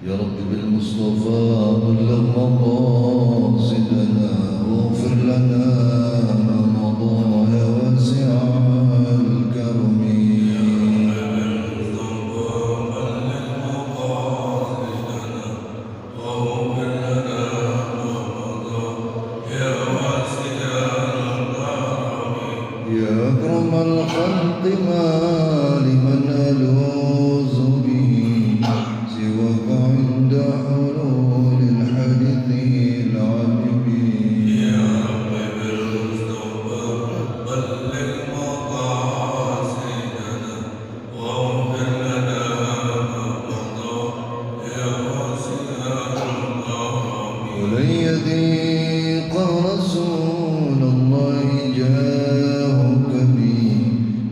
يا رب بالمصطفى بلغ مقاصدنا واغفر لنا ما مضى يا واسع الكرم. يا أكرم الخلق ما لمن ألوذ به سواك عند حلول الحديث العجيب. يا رب بالمصطفى بلغ مقاصدنا واغفر لنا ما مضى يا واسع الكرم. ولن يضيق رسول الله جاهك بي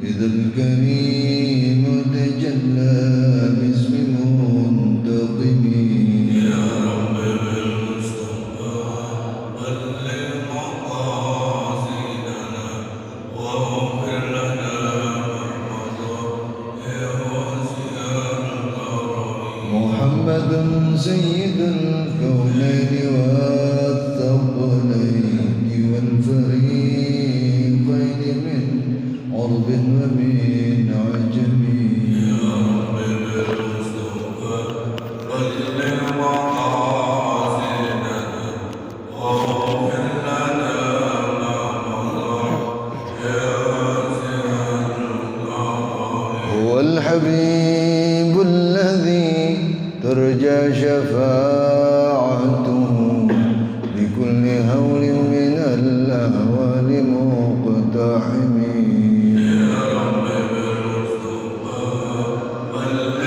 إذا الكريم تجلى باسم منتقم. يا رب بالمصطفى بلغ مقاصدنا واغفر لنا ما مضى يا واسع الكرم. محمد سيد الكونين والثقلين والفريقين من عرب ومن عجم. يا رب بالمصطفى بلغ مقاصدنا واغفر لنا ما مضى يا واسع الكرم. هو الحبيب الذي ترجى شفاعته بكل هول من الأهوال مقتحم. يا رب بالمصطفى بلغ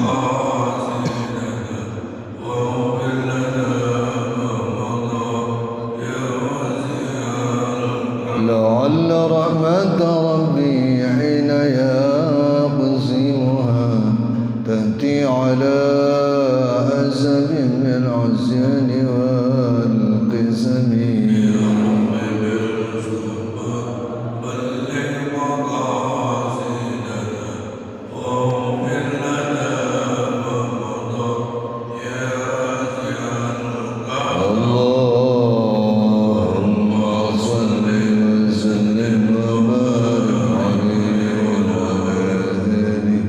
مقاصدنا واغفر لنا ما مضى يا واسع الكرم. لعل رحمة ربي حين يقسمها تأتي على حسب من العصيان والقسم. يا رب بالمصطفى بلغ مقاصدنا واغفر لنا ما مضى يا واسع الكرم. اللهم صل وسلم وبارك عليه وعلى آله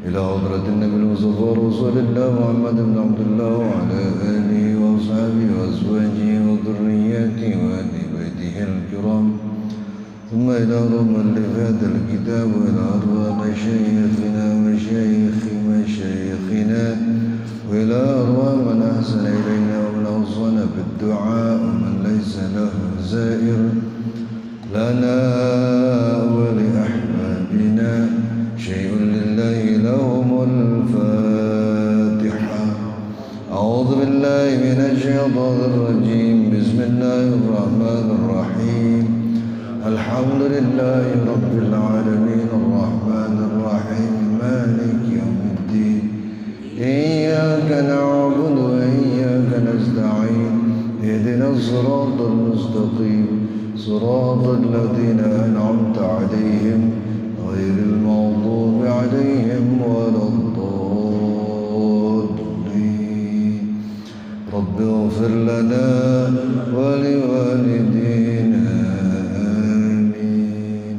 إلى حضرة النبي المصطفى رسول الله محمد بن عبد الله وعلى آله وأصحابه وأزواجه وذرياته وأهل بيته الكرام، ثم إلى مؤلف هذا الكتاب وإلى أرواح مشايخنا ومشايخ مشايخنا وإلى أرواح من أحسن إلينا ومن أوصانا بالدعاء ومن ليس له زائر لنا ولأحبابنا شيء لله لهم الفاتحة. أعوذ بالله من الشيطان الرجيم. بسم الله الرحمن الرحيم. الحمد لله رب العالمين الرحمن الرحيم مالك يوم الدين. إياك نعبد وإياك نستعين. اهدنا الصراط المستقيم صراط الذين أنعمت عليهم غير المغضوب عليهم ولا الضالين. رب اغفر لنا ولوالدينا آمين.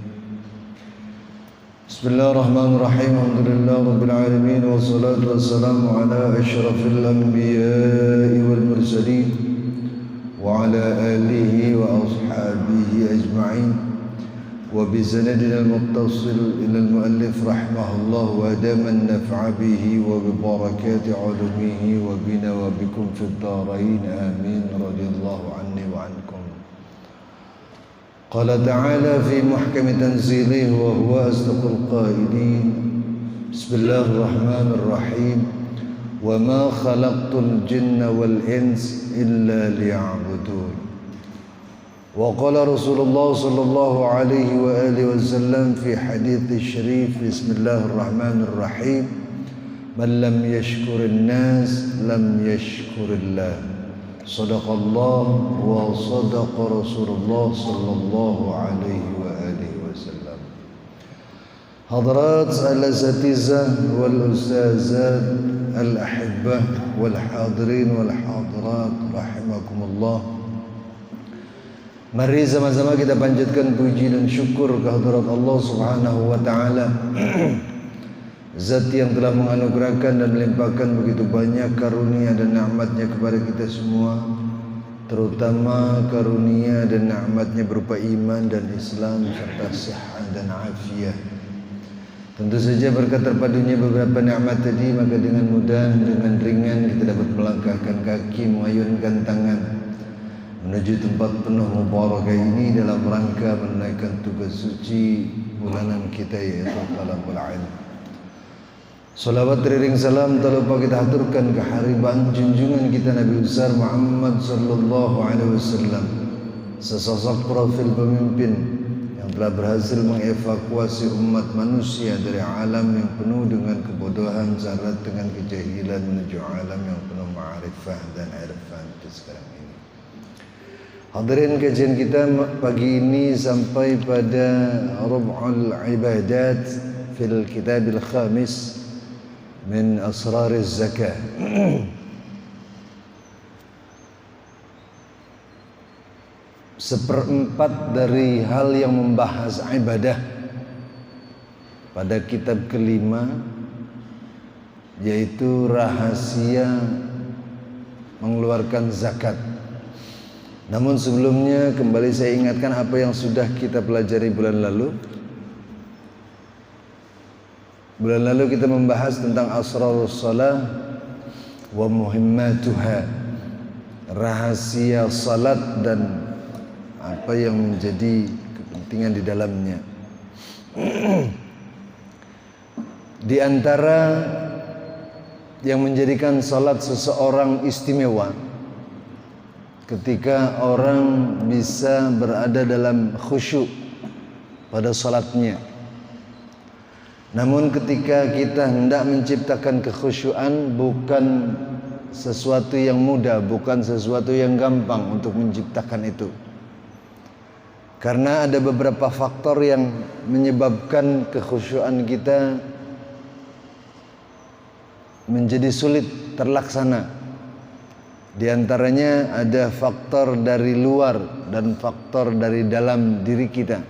بسم الله الرحمن الرحيم. الحمد لله رب العالمين والصلاة والسلام على أشرف الأنبياء والمرسلين وعلى آله وأصحابه أجمعين، وبسندنا المتصل إلى المؤلف رحمه الله وأدام النفع به وببركات علومه وبنا وبكم في الدارين آمين. رضي الله عني وعنكم. قال تعالى في محكم تنزيله وهو أصدق القائلين. بسم الله الرحمن الرحيم. وما خلقت الجن والإنس إلا ليعبدون. وقال رسول الله صلى الله عليه وآله وسلم في حديث الشريف. بسم الله الرحمن الرحيم. من لم يشكر الناس لم يشكر الله. صدق الله وصدق رسول الله صلى الله عليه وآله وسلم. Hadrat al-asatizah wal ustazat al-ahibbah wal hadirin wal hadirat rahimakumullah. Mari sama-sama kita panjatkan puji dan syukur kehadirat Allah Subhanahu wa taala. Zat yang telah menganugerahkan dan melimpahkan begitu banyak karunia dan nikmat-Nya kepada kita semua, terutama karunia dan nikmat-Nya berupa iman dan Islam serta sehat dan afiat. Tentu saja berkat terpadunya beberapa nikmat tadi, maka dengan mudah, dengan ringan kita dapat melangkahkan kaki, mengayunkan tangan menuju tempat penuh mubarakah ini dalam rangka menunaikan tugas suci bulanan kita, yaitu talabul ilm. Salawat teriring salam tak lupa kita haturkan kehariban junjungan kita Nabi besar Muhammad sallallahu alaihi wasallam, sesosok profil pemimpin yang telah berhasil mengevakuasi umat manusia dari alam yang penuh dengan kebodohan, syarat dengan kejahilan menuju alam yang penuh ma'rifah dan irfan sekarang ini. Hadirin, kajian kita pagi ini sampai pada Rub'ul Ibadat fil Kitabil Khamis min Asrariz Zakah. Seperempat dari hal yang membahas ibadah pada kitab kelima, yaitu rahasia mengeluarkan zakat. Namun sebelumnya kembali saya ingatkan apa yang sudah kita pelajari bulan lalu. Bulan lalu kita membahas tentang asrarus salah wa muhimmatuha, rahasia salat dan apa yang menjadi kepentingan di dalamnya. Di antara yang menjadikan salat seseorang istimewa, ketika orang bisa berada dalam khusyuk pada salatnya. Namun ketika kita hendak menciptakan kekhusyuan, bukan sesuatu yang mudah, bukan sesuatu yang gampang untuk menciptakan itu. Karena ada beberapa faktor yang menyebabkan kekhusyuan kita menjadi sulit terlaksana. Di antaranya ada faktor dari luar dan faktor dari dalam diri kita.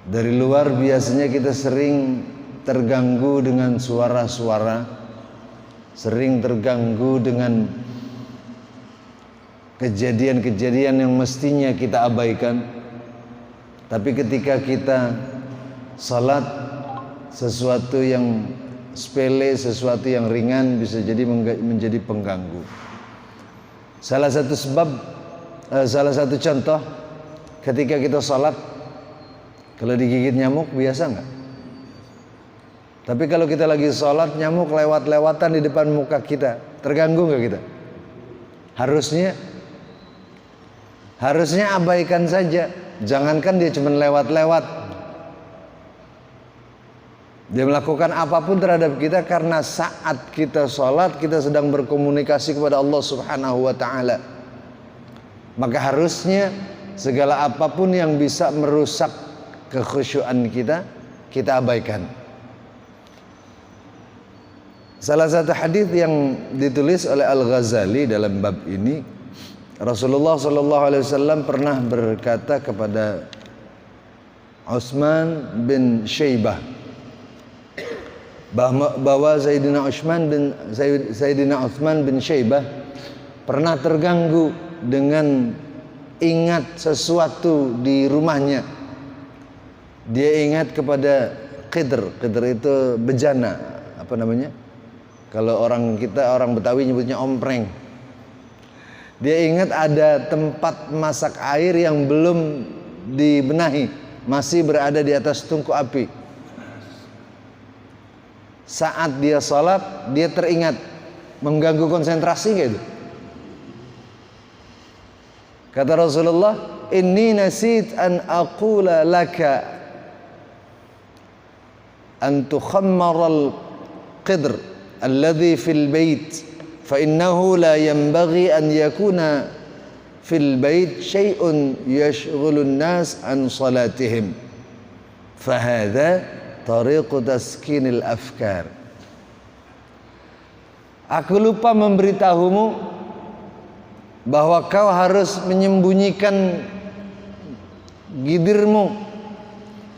Dari luar biasanya kita sering terganggu dengan suara-suara, sering terganggu dengan kejadian-kejadian yang mestinya kita abaikan. Tapi ketika kita salat, sesuatu yang sepele, sesuatu yang ringan bisa jadi menjadi pengganggu. Salah satu contoh, ketika kita salat, kalau digigit nyamuk biasa nggak? Tapi kalau kita lagi sholat, nyamuk lewat-lewatan di depan muka kita, terganggu nggak kita? Harusnya abaikan saja. Jangankan dia cuma lewat-lewat, dia melakukan apapun terhadap kita, karena saat kita sholat kita sedang berkomunikasi kepada Allah Subhanahu wa ta'ala. Maka harusnya segala apapun yang bisa merusak kekhusyuan kita abaikan. Salah satu hadis yang ditulis oleh Al-Ghazali dalam bab ini, Rasulullah SAW pernah berkata kepada Utsman bin Syaibah bahwa Sayyidina Utsman bin Syaibah pernah terganggu dengan ingat sesuatu di rumahnya. Dia ingat kepada Qidr. Qidr itu bejana, apa namanya? Kalau orang Betawi nyebutnya ompreng. Dia ingat ada tempat masak air yang belum dibenahi, masih berada di atas tungku api. Saat dia salat, dia teringat, mengganggu konsentrasi nggak itu? Kata Rasulullah, "Inni nasit an aqula laka an tukhammara al-qidr alladhi fil bait fa innahu la yanbaghi an yakuna fil bait syai'un yashghulu an-nas an salatihim." Fahadha tariqu taskinil afkar. Aku lupa memberitahumu bahwa kau harus menyembunyikan gidirmu,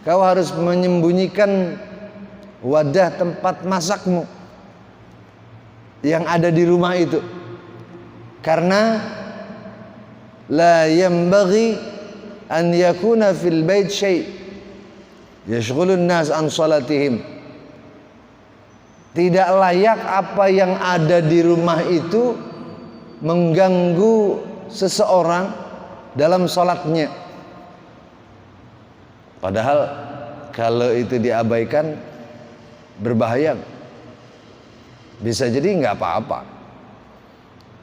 kau harus menyembunyikan wadah tempat masakmu yang ada di rumah itu, karena la yanbaghi an yakuna fil bait syai' yashghulun nas an salatihim. Tidak layak apa yang ada di rumah itu mengganggu seseorang dalam sholatnya. Padahal kalau itu diabaikan berbahaya. Bisa jadi nggak apa-apa.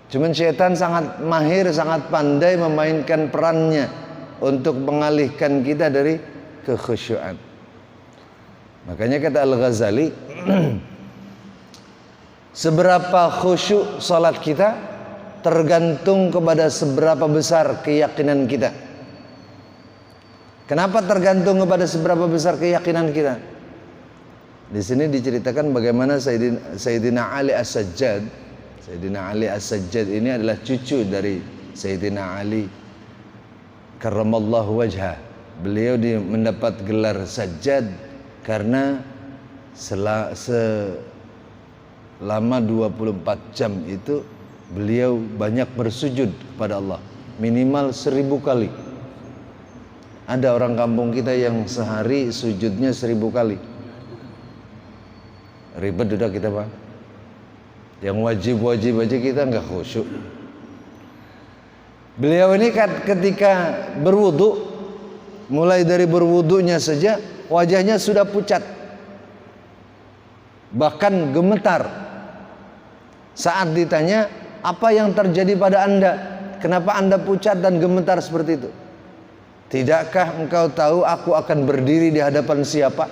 Cuman syaitan sangat mahir, sangat pandai memainkan perannya untuk mengalihkan kita dari kekhusyuan. Makanya kata Al-Ghazali, seberapa khusyuk salat kita tergantung kepada seberapa besar keyakinan kita. Kenapa tergantung kepada seberapa besar keyakinan kita? Di sini diceritakan bagaimana Sayyidina Ali As-Sajjad. Sayyidina Ali As-Sajjad ini adalah cucu dari Sayyidina Ali karramallahu wajhah. Beliau mendapat gelar Sajjad karena selama 24 jam itu beliau banyak bersujud kepada Allah, minimal 1000 kali. Ada orang kampung kita yang sehari sujudnya 1000 kali. Ribet udah kita, Pak. Yang wajib-wajib aja kita nggak khusyuk. Beliau ini ketika berwudu, mulai dari berwudunya saja wajahnya sudah pucat, bahkan gemetar. Saat ditanya, apa yang terjadi pada Anda? Kenapa Anda pucat dan gemetar seperti itu? Tidakkah engkau tahu aku akan berdiri di hadapan siapa?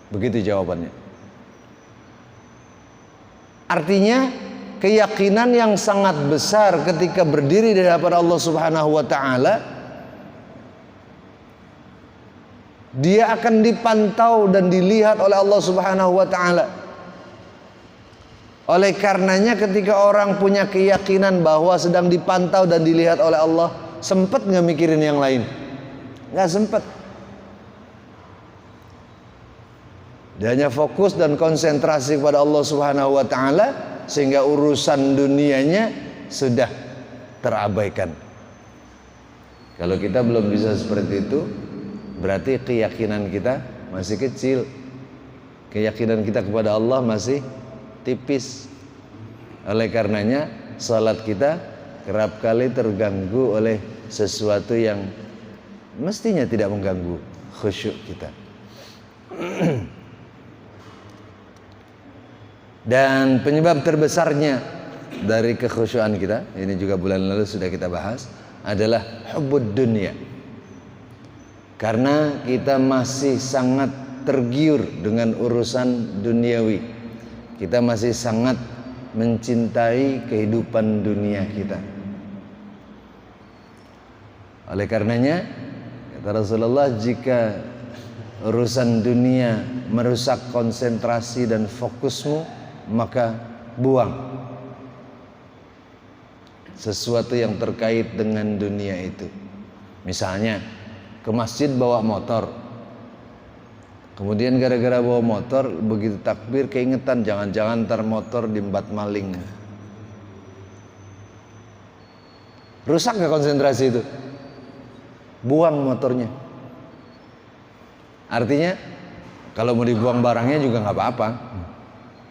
Begitu jawabannya. Artinya keyakinan yang sangat besar ketika berdiri di hadapan Allah Subhanahu wa taala, dia akan dipantau dan dilihat oleh Allah Subhanahu wa taala. Oleh karenanya ketika orang punya keyakinan bahwa sedang dipantau dan dilihat oleh Allah, sempet nggak mikirin yang lain? Nggak sempet. Dia hanya fokus dan konsentrasi kepada Allah Subhanahu wa taala, sehingga urusan dunianya sudah terabaikan. Kalau kita belum bisa seperti itu, berarti keyakinan kita masih kecil. Keyakinan kita kepada Allah masih tipis. Oleh karenanya salat kita kerap kali terganggu oleh sesuatu yang mestinya tidak mengganggu khusyuk kita. Dan penyebab terbesarnya dari kekhusyuan kita, ini juga bulan lalu sudah kita bahas, adalah hubbud dunya. Karena kita masih sangat tergiur dengan urusan duniawi. Kita masih sangat mencintai kehidupan dunia kita. Oleh karenanya, kata Rasulullah, jika urusan dunia merusak konsentrasi dan fokusmu, maka buang sesuatu yang terkait dengan dunia itu. Misalnya ke masjid bawa motor, kemudian gara-gara bawa motor begitu takbir keingetan jangan-jangan ntar motor diembat maling. Rusak gak konsentrasi itu? Buang motornya. Artinya kalau mau dibuang barangnya juga nggak apa-apa.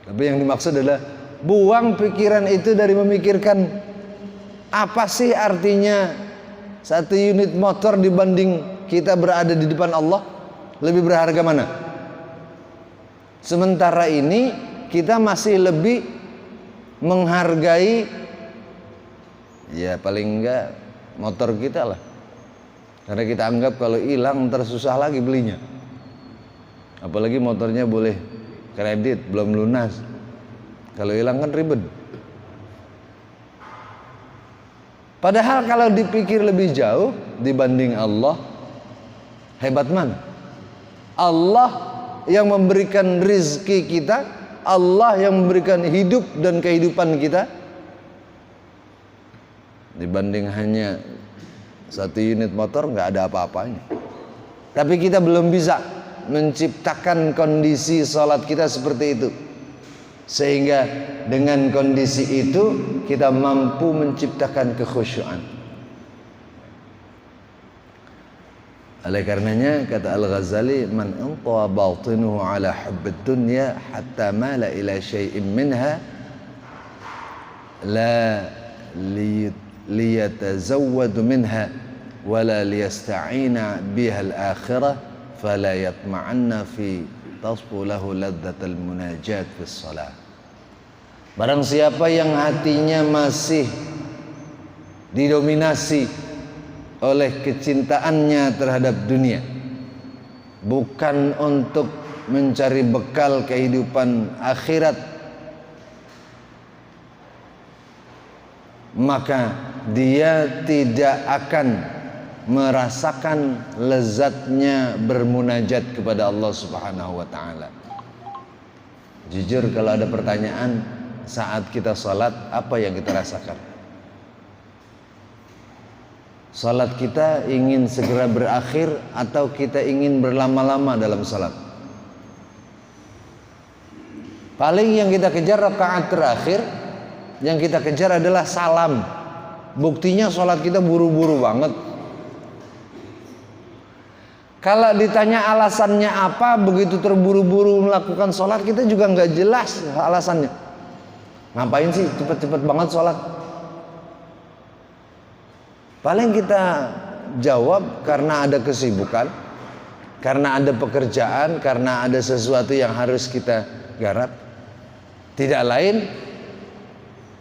Tapi yang dimaksud adalah buang pikiran itu dari memikirkan apa sih artinya satu unit motor dibanding kita berada di depan Allah, lebih berharga mana? Sementara ini kita masih lebih menghargai ya paling enggak motor kita lah, karena kita anggap kalau hilang ntar susah lagi belinya. Apalagi motornya boleh kredit, belum lunas. Kalau hilang kan ribet. Padahal kalau dipikir lebih jauh dibanding Allah, hebat mana? Allah yang memberikan rizki kita, Allah yang memberikan hidup dan kehidupan kita, dibanding hanya satu unit motor nggak ada apa-apanya. Tapi kita belum bisa menciptakan kondisi sholat kita seperti itu, sehingga dengan kondisi itu kita mampu menciptakan kekhusyuan. Oleh karenanya kata Al-Ghazali, man antawa batinuhu ala hubbid dunya hatta mala ila syai'in minha la liyatazawwadu minha wala liyasta'ina biha al-akhirah fala yatma'anna fi tasfu lahu ladzatal munajat fi shalah. Barang siapa yang hatinya masih didominasi oleh kecintaannya terhadap dunia, bukan untuk mencari bekal kehidupan akhirat, maka dia tidak akan merasakan lezatnya bermunajat kepada Allah Subhanahu wa taala. Jujur, kalau ada pertanyaan saat kita sholat, apa yang kita rasakan? Salat kita ingin segera berakhir atau kita ingin berlama-lama dalam salat? Paling yang kita kejar rakaat terakhir, yang kita kejar adalah salam. Buktinya salat kita buru-buru banget. Kalau ditanya alasannya apa, begitu terburu-buru melakukan salat, kita juga nggak jelas alasannya. Ngapain sih cepet-cepet banget salat? Paling kita jawab karena ada kesibukan, karena ada pekerjaan, karena ada sesuatu yang harus kita garap. Tidak lain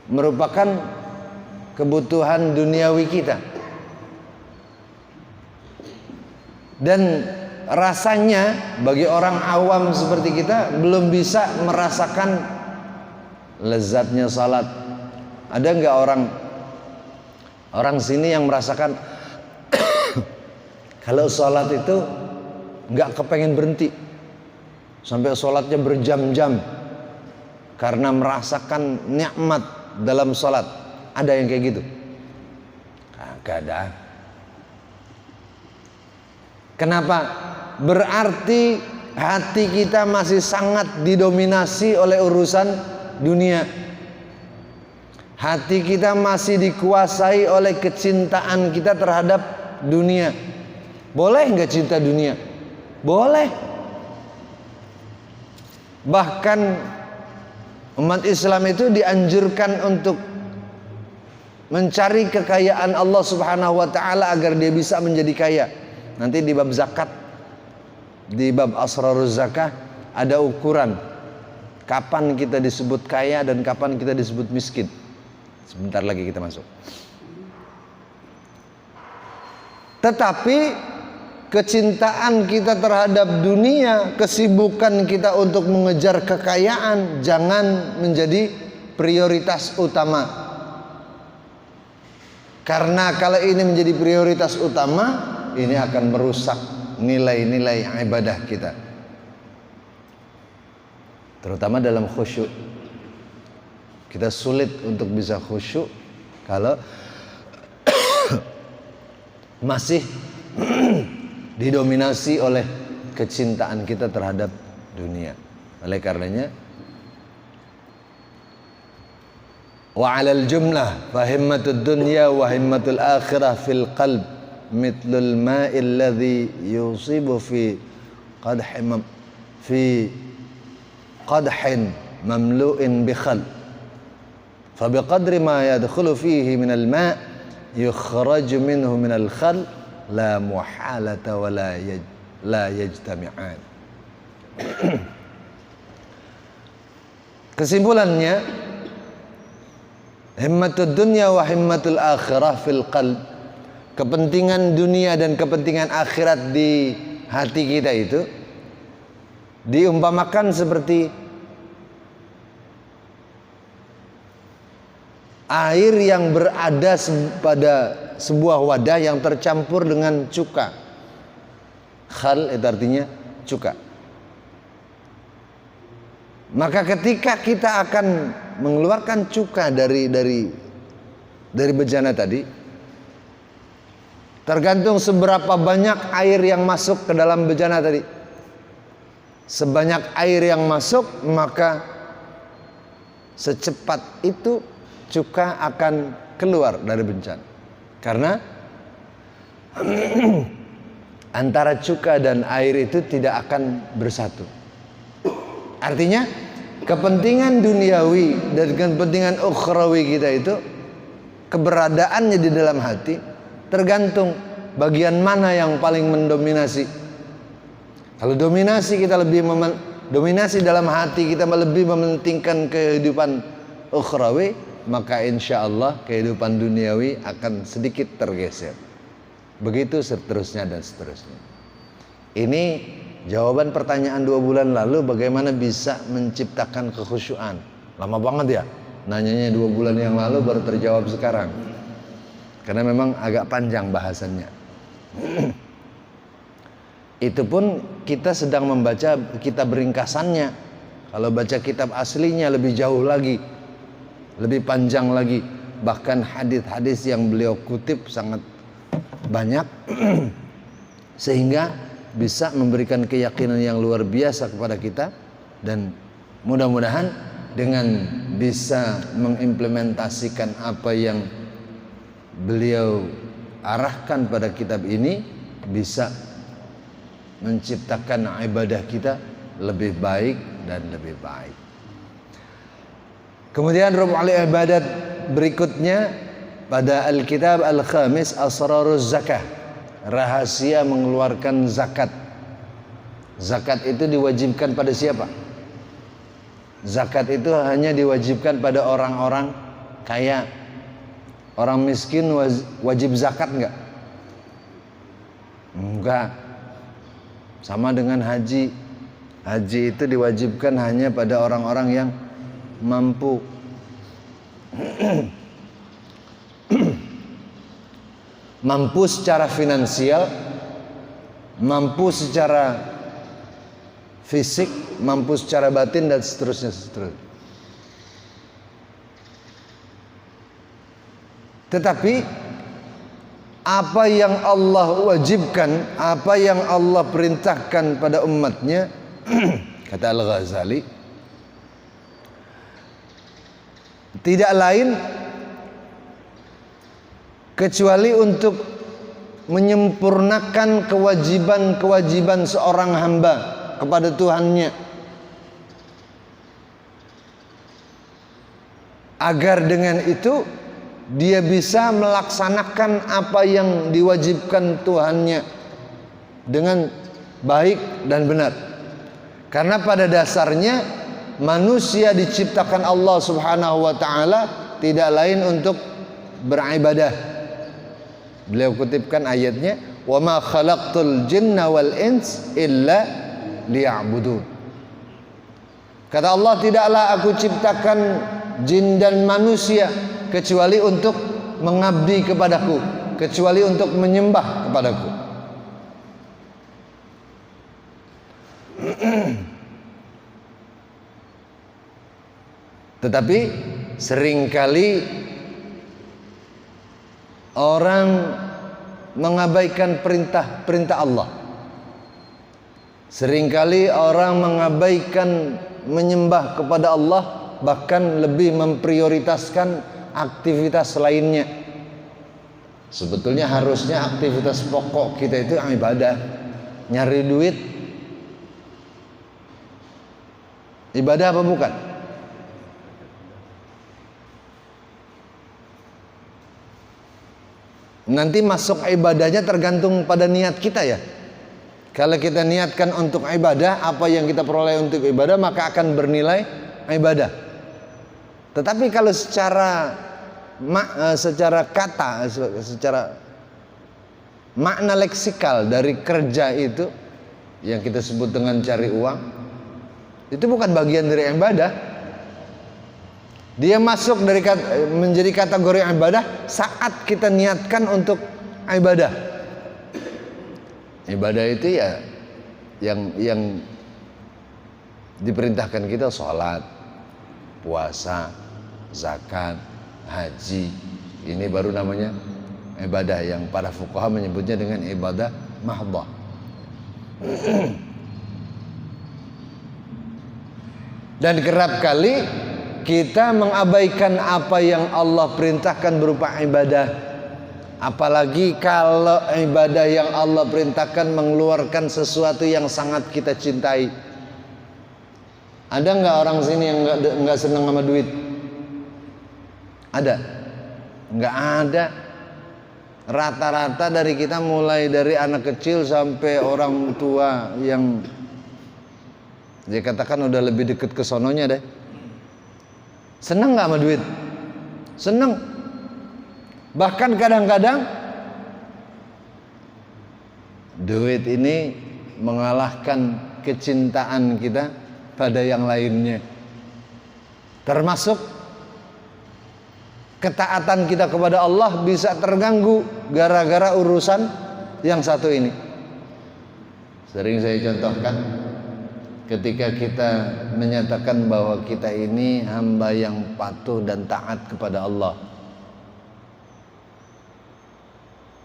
merupakan kebutuhan duniawi kita. Dan rasanya bagi orang awam seperti kita belum bisa merasakan lezatnya salat. Ada nggak orang sini yang merasakan kalau sholat itu nggak kepengen berhenti sampai sholatnya berjam-jam karena merasakan nikmat dalam sholat? Ada yang kayak gitu? Gak ada. Kenapa? Berarti hati kita masih sangat didominasi oleh urusan dunia. Hati kita masih dikuasai oleh kecintaan kita terhadap dunia. Boleh nggak cinta dunia? Boleh. Bahkan umat Islam itu dianjurkan untuk mencari kekayaan Allah Subhanahu wa taala agar dia bisa menjadi kaya. Nanti di bab zakat, di bab asraruz zakah ada ukuran kapan kita disebut kaya dan kapan kita disebut miskin. Sebentar lagi kita masuk. Tetapi kecintaan kita terhadap dunia, kesibukan kita untuk mengejar kekayaan jangan menjadi prioritas utama. Karena kalau ini menjadi prioritas utama, ini akan merusak nilai-nilai ibadah kita. Terutama dalam khusyuk. Kita sulit untuk bisa khusyuk kalau masih didominasi oleh kecintaan kita terhadap dunia. Oleh karenanya, wa 'alal jumlah fa himmatud dunya wa himmatul akhirah fil qalb mithlul ma'il ladzi yusibu fi qadhin mamlu'in bi khal. فبقدر ما يدخل فيه من الماء يخرج منه من الخل لا محالة لا يجتمعان. Kesimpulannya, himmatud dunya wa himmatul akhirah fil qalb. Kepentingan dunia dan kepentingan akhirat di hati kita itu diumpamakan seperti air yang berada pada sebuah wadah yang tercampur dengan cuka. Khal itu artinya cuka. Maka ketika kita akan mengeluarkan cuka dari bejana tadi, tergantung seberapa banyak air yang masuk ke dalam bejana tadi. Sebanyak air yang masuk, maka secepat itu cuka akan keluar dari bencana. Karena antara cuka dan air itu tidak akan bersatu. Artinya kepentingan duniawi dan kepentingan ukhrawi kita itu keberadaannya di dalam hati tergantung bagian mana yang paling mendominasi. Kalau dominasi dalam hati kita lebih mementingkan kehidupan ukhrawi, maka insya Allah kehidupan duniawi akan sedikit tergeser. Begitu seterusnya dan seterusnya. Ini jawaban pertanyaan 2 bulan lalu, bagaimana bisa menciptakan kekhusyuan. Lama banget ya, nanyanya 2 bulan yang lalu baru terjawab sekarang. Karena memang agak panjang bahasannya. Itu pun kita sedang membaca kitab ringkasannya. Kalau baca kitab aslinya lebih jauh lagi, lebih panjang lagi. Bahkan hadis-hadis yang beliau kutip sangat banyak, sehingga bisa memberikan keyakinan yang luar biasa kepada kita. Dan mudah-mudahan dengan bisa mengimplementasikan apa yang beliau arahkan pada kitab ini, bisa menciptakan ibadah kita lebih baik dan lebih baik. Kemudian rub'ul ibadat berikutnya pada Alkitab Al-Khamis, Asraruz Zakah, rahasia mengeluarkan zakat. Zakat itu diwajibkan pada siapa? Zakat itu hanya diwajibkan pada orang-orang kaya. Orang miskin wajib zakat enggak? Enggak. Sama dengan haji. Haji itu diwajibkan hanya pada orang-orang yang mampu. Mampu secara finansial, mampu secara fisik, mampu secara batin, dan seterusnya. Tetapi apa yang Allah wajibkan, apa yang Allah perintahkan pada umatnya, kata Al-Ghazali, tidak lain kecuali untuk menyempurnakan kewajiban-kewajiban seorang hamba kepada Tuhannya, agar dengan itu dia bisa melaksanakan apa yang diwajibkan Tuhannya dengan baik dan benar. Karena pada dasarnya manusia diciptakan Allah Subhanahu wa taala tidak lain untuk beribadah. Beliau kutipkan ayatnya, "Wa ma khalaqtul jinna wal ins illa liya'budun." Kata Allah, tidaklah aku ciptakan jin dan manusia kecuali untuk mengabdi kepadaku, kecuali untuk menyembah kepadaku. Tetapi seringkali orang mengabaikan perintah Allah. Seringkali orang mengabaikan menyembah kepada Allah, bahkan lebih memprioritaskan aktivitas lainnya. Sebetulnya harusnya aktivitas pokok kita itu ibadah. Nyari duit ibadah apa bukan? Nanti masuk ibadahnya tergantung pada niat kita ya. Kalau kita niatkan untuk ibadah, apa yang kita peroleh untuk ibadah maka akan bernilai ibadah. Tetapi kalau secara kata, secara makna leksikal dari kerja itu yang kita sebut dengan cari uang, itu bukan bagian dari ibadah. Dia masuk menjadi kategori ibadah saat kita niatkan untuk ibadah. Ibadah itu ya yang diperintahkan kita sholat, puasa, zakat, haji. Ini baru namanya ibadah yang para fuqaha menyebutnya dengan ibadah mahdhah. Dan kerap kali kita mengabaikan apa yang Allah perintahkan berupa ibadah. Apalagi kalau ibadah yang Allah perintahkan mengeluarkan sesuatu yang sangat kita cintai. Ada nggak orang sini yang nggak senang sama duit? Ada? Nggak ada. Rata-rata dari kita, mulai dari anak kecil sampai orang tua yang dia katakan udah lebih dekat ke sononya deh, seneng nggak sama duit? Seneng. Bahkan kadang-kadang duit ini mengalahkan kecintaan kita pada yang lainnya, termasuk ketaatan kita kepada Allah bisa terganggu gara-gara urusan yang satu ini. Sering saya contohkan, ketika kita menyatakan bahwa kita ini hamba yang patuh dan taat kepada Allah,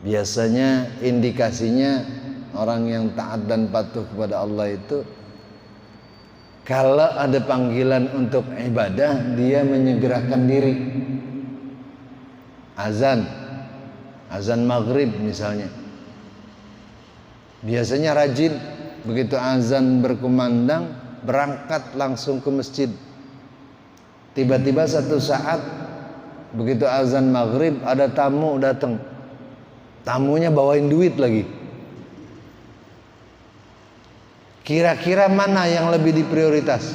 biasanya indikasinya orang yang taat dan patuh kepada Allah itu, kalau ada panggilan untuk ibadah, dia menyegerakan diri. Azan maghrib misalnya, biasanya rajin. Begitu azan berkumandang, berangkat langsung ke masjid. Tiba-tiba satu saat, begitu azan maghrib, ada tamu datang. Tamunya bawain duit lagi. Kira-kira mana yang lebih diprioritas?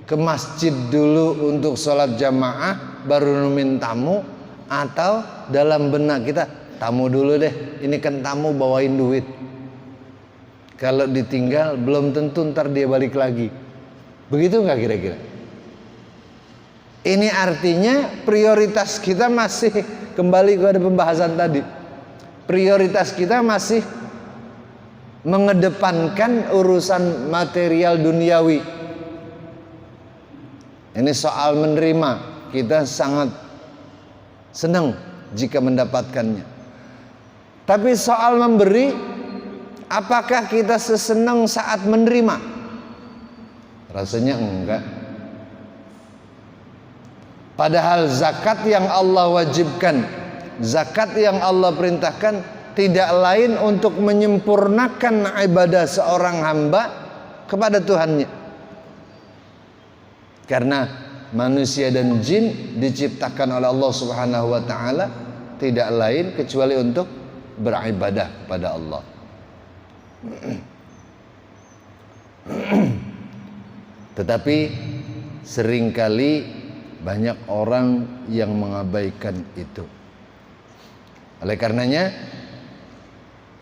Ke masjid dulu untuk sholat jamaah, baru nemuin tamu, atau dalam benak kita, tamu dulu deh, ini kan tamu bawain duit. Kalau ditinggal belum tentu ntar dia balik lagi. Begitu nggak kira-kira? Ini artinya prioritas kita masih kembali kepada pembahasan tadi. Prioritas kita masih mengedepankan urusan material duniawi. Ini soal menerima, kita sangat senang jika mendapatkannya. Tapi soal memberi, apakah kita sesenang saat menerima? Rasanya enggak. Padahal zakat yang Allah wajibkan, zakat yang Allah perintahkan, tidak lain untuk menyempurnakan ibadah seorang hamba kepada Tuhannya. Karena manusia dan jin diciptakan oleh Allah Subhanahu wa ta'ala tidak lain kecuali untuk beribadah kepada Allah. Tetapi seringkali banyak orang yang mengabaikan itu. Oleh karenanya,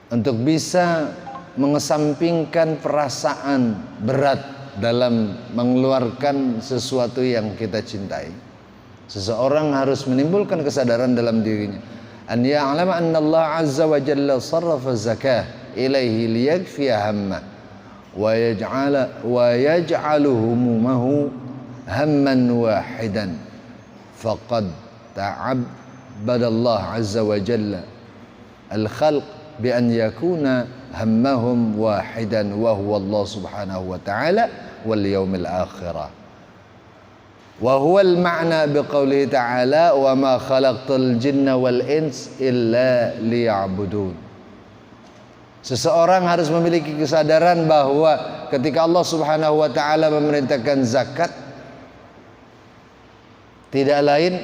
untuk bisa mengesampingkan perasaan berat dalam mengeluarkan sesuatu yang kita cintai, seseorang harus menimbulkan kesadaran dalam dirinya, an ya'lama anna Allah azza wa jalla sarrafa zakah ilaihi liyakfiya hamma wa yaj'alu humumahu hamman wahidan faqad ta'abbada Allah azza wa jalla al-khalq bi an yakuna hammahum wahidan wa huwa Allah subhanahu wa ta'ala wal yaumil akhirah. Wa huwa al-ma'na biqaulihi ta'ala wa ma khalaqtul jinna wal ins illa liya'budun. Seseorang harus memiliki kesadaran bahwa ketika Allah subhanahu wa ta'ala memerintahkan zakat, tidak lain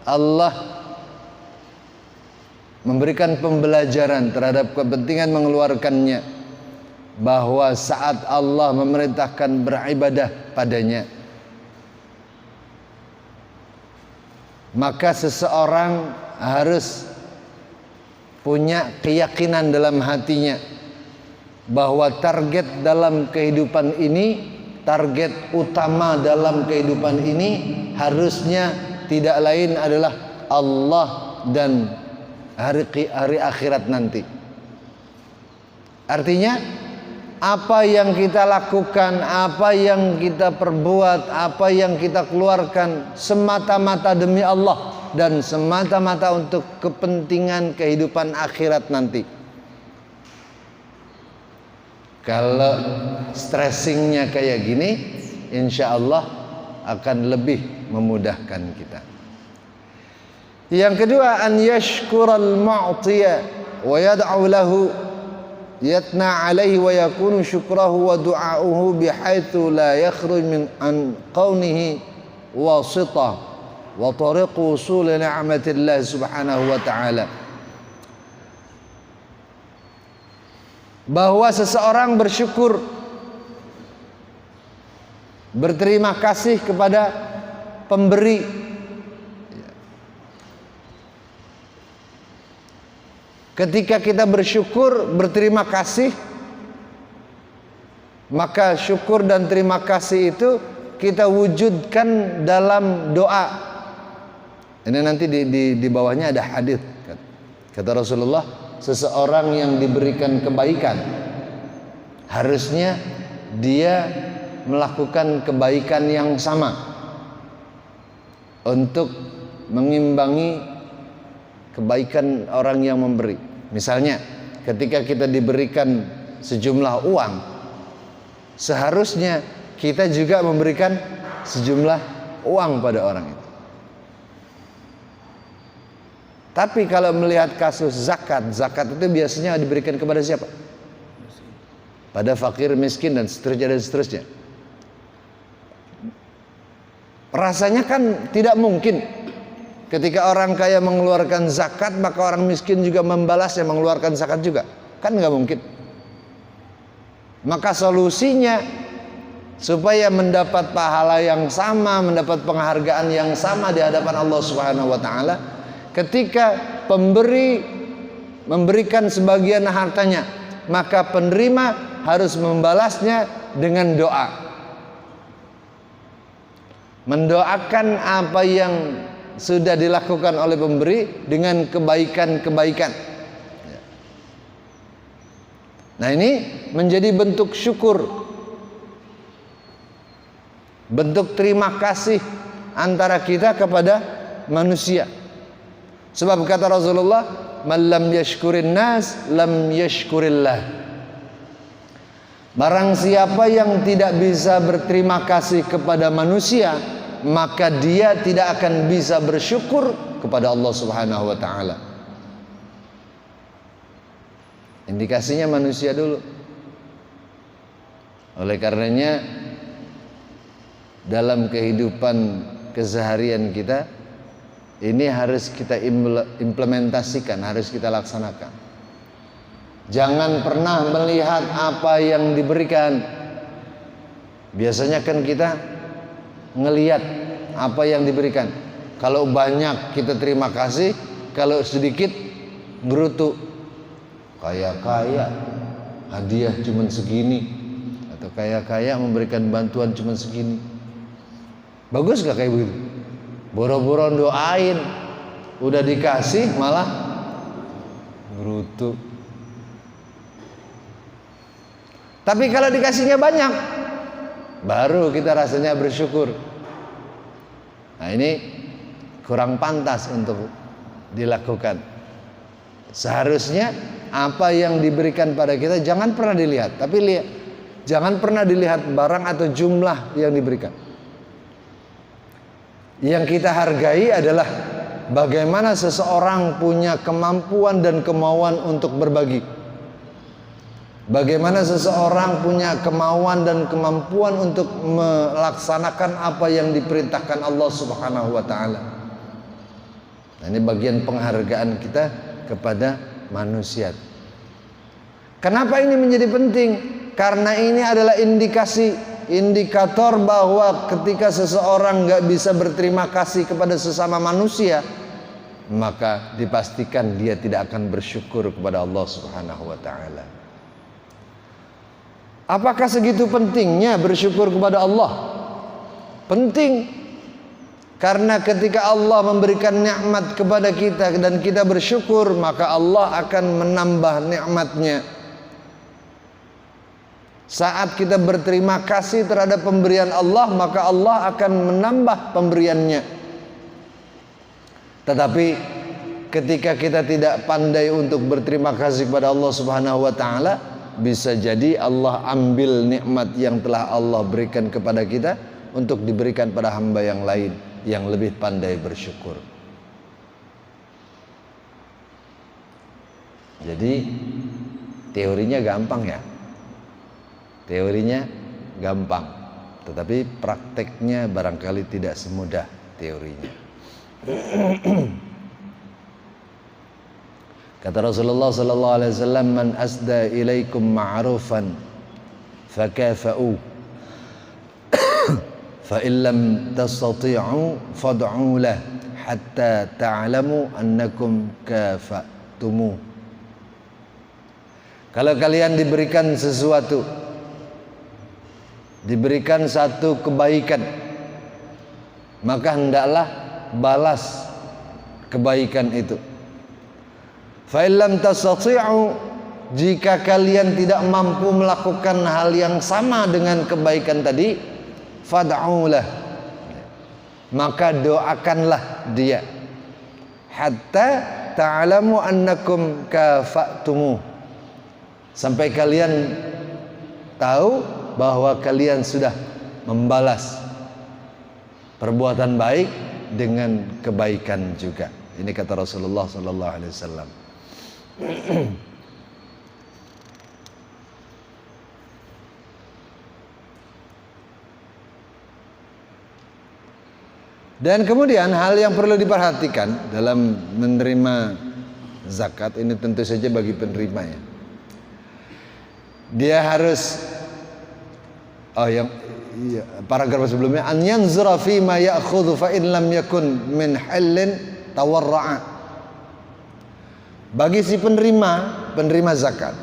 Allah memberikan pembelajaran terhadap kepentingan mengeluarkannya, bahwa saat Allah memerintahkan beribadah padanya, maka seseorang harus punya keyakinan dalam hatinya bahwa target dalam kehidupan ini, target utama dalam kehidupan ini harusnya tidak lain adalah Allah dan hari akhirat nanti. Artinya apa yang kita lakukan, apa yang kita perbuat, apa yang kita keluarkan semata-mata demi Allah dan semata-mata untuk kepentingan kehidupan akhirat nanti. Kalau stressingnya kayak gini, insya Allah akan lebih memudahkan kita. Yang kedua, an yashkural mu'tiya wa yad'u lahu yatna alaihi wa yakunu syukrahu wa du'a'uhu bihaitsu la yakhruj min an qawnihi wasitah wa tariq wusul ni'matillah subhanahu wa ta'ala. Bahwa seseorang bersyukur, berterima kasih kepada pemberi. Ketika kita bersyukur, berterima kasih, maka syukur dan terima kasih itu kita wujudkan dalam doa. Ini nanti di bawahnya ada hadis. Kata Rasulullah, seseorang yang diberikan kebaikan harusnya dia melakukan kebaikan yang sama untuk mengimbangi kebaikan orang yang memberi. Misalnya ketika kita diberikan sejumlah uang, seharusnya kita juga memberikan sejumlah uang pada orang itu. Tapi kalau melihat kasus zakat, zakat itu biasanya diberikan kepada siapa? Pada fakir, miskin dan seterusnya dan seterusnya. Rasanya kan tidak mungkin ketika orang kaya mengeluarkan zakat, maka orang miskin juga membalasnya mengeluarkan zakat juga. Kan nggak mungkin. Maka solusinya supaya mendapat pahala yang sama, mendapat penghargaan yang sama di hadapan Allah Subhanahu wa taala, ketika pemberi memberikan sebagian hartanya, maka penerima harus membalasnya dengan doa. Mendoakan apa yang sudah dilakukan oleh pemberi dengan kebaikan-kebaikan. Nah, ini menjadi bentuk syukur, bentuk terima kasih antara kita kepada manusia. Sebab kata Rasulullah, "Man lam yashkurin nas lam yashkurillah." Barang siapa yang tidak bisa berterima kasih kepada manusia, maka dia tidak akan bisa bersyukur kepada Allah Subhanahu wa taala. Indikasinya manusia dulu. Oleh karenanya dalam kehidupan keseharian kita ini harus kita implementasikan, harus kita laksanakan. Jangan pernah melihat apa yang diberikan. Biasanya kan kita ngelihat apa yang diberikan. Kalau banyak kita terima kasih, kalau sedikit gerutu. Kaya-kaya hadiah cuman segini, atau kaya-kaya memberikan bantuan cuman segini. Bagus gak kayak begitu? Boro-boro doain, udah dikasih malah gerutu. Tapi kalau dikasihnya banyak, baru kita rasanya bersyukur. Nah, ini kurang pantas untuk dilakukan. Seharusnya apa yang diberikan pada kita jangan pernah dilihat, tapi jangan pernah dilihat barang atau jumlah yang diberikan. Yang kita hargai adalah bagaimana seseorang punya kemampuan dan kemauan untuk berbagi. Bagaimana seseorang punya kemauan dan kemampuan untuk melaksanakan apa yang diperintahkan Allah Subhanahu wa taala. Nah, ini bagian penghargaan kita kepada manusia. Kenapa ini menjadi penting? Karena ini adalah indikator bahwa ketika seseorang nggak bisa berterima kasih kepada sesama manusia, maka dipastikan dia tidak akan bersyukur kepada Allah Subhanahu wa taala. Apakah segitu pentingnya bersyukur kepada Allah? Penting. Karena ketika Allah memberikan nikmat kepada kita dan kita bersyukur, maka Allah akan menambah nikmatnya. Saat kita berterima kasih terhadap pemberian Allah, maka Allah akan menambah pemberiannya. Tetapi ketika kita tidak pandai untuk berterima kasih kepada Allah Subhanahu wa taala, bisa jadi Allah ambil nikmat yang telah Allah berikan kepada kita untuk diberikan pada hamba yang lain yang lebih pandai bersyukur. Jadi teorinya gampang ya. Teorinya gampang, tetapi prakteknya barangkali tidak semudah teorinya. Kata Rasulullah sallallahu alaihi wasallam, "Man asda ilaikum ma'rufan fakafa'u fa in lam tastati'u fad'u lah hatta ta'lamu annakum kafa'tumu." Kalau kalian diberikan sesuatu, diberikan satu kebaikan, maka hendaklah balas kebaikan itu. Fa illam tastati'u, jika kalian tidak mampu melakukan hal yang sama dengan kebaikan tadi, fad'ulah, maka doakanlah dia, hatta ta'lamu annakum kafa'tumu, sampai kalian tahu bahwa kalian sudah membalas perbuatan baik dengan kebaikan juga. Ini kata Rasulullah sallallahu alaihi wasallam. Dan kemudian hal yang perlu diperhatikan dalam menerima zakat ini tentu saja bagi penerimanya. Dia harus paragraf sebelumnya, an yanzura fi ma ya'khudhu fa in lam yakun min halin tawarra'a. Bagi si penerima zakat